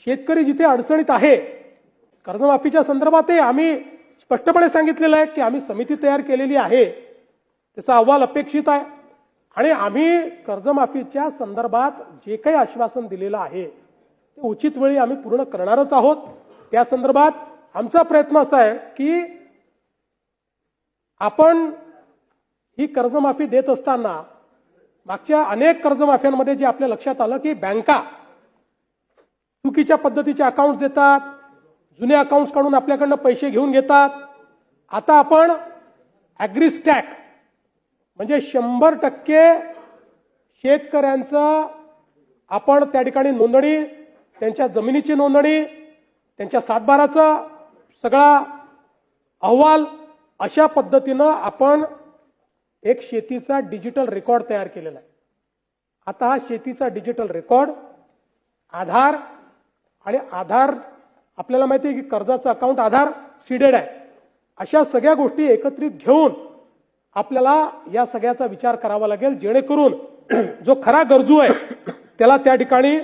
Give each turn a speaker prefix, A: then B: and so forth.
A: शेतकरी जिथे अडचणीत आहे, कर्जमाफीच्या संदर्भातही आम्ही स्पष्टपणे सांगितलेलं आहे की आम्ही समिती तयार केलेली आहे, त्याचा अहवाल अपेक्षित आहे आणि आम्ही कर्जमाफीच्या संदर्भात जे काही आश्वासन दिलेलं आहे ते उचित वेळी आम्ही पूर्ण करणारच आहोत। त्या संदर्भात आमचा प्रयत्न असा आहे की आपण ही कर्जमाफी देत असताना मागच्या अनेक कर्जमाफ्यांमध्ये जे आपल्या लक्षात आलं की बँका चुकीच्या पद्धतीचे अकाउंट्स देतात, जुने अकाउंट्स काढून आपल्याकडनं पैसे घेऊन घेतात। आता आपण ॲग्रीस्टॅक म्हणजे 100% शेतकऱ्यांचं आपण त्या ठिकाणी नोंदणी, त्यांच्या जमिनीची नोंदणी, त्यांच्या सातबाराचा सगळा अहवाल अशा पद्धतीनं आपण एक शेतीचा डिजिटल रेकॉर्ड तयार केलेला आहे। आता हा शेतीचा डिजिटल रेकॉर्ड आधार आणि आधार आपल्याला माहिती आहे की कर्जाचं अकाउंट आधार सीडेड आहे, अशा सगळ्या गोष्टी एकत्रित घेऊन आपल्याला या सगळ्याचा विचार करावा लागेल जेणेकरून जो खरा गरजू आहे त्याला त्या ठिकाणी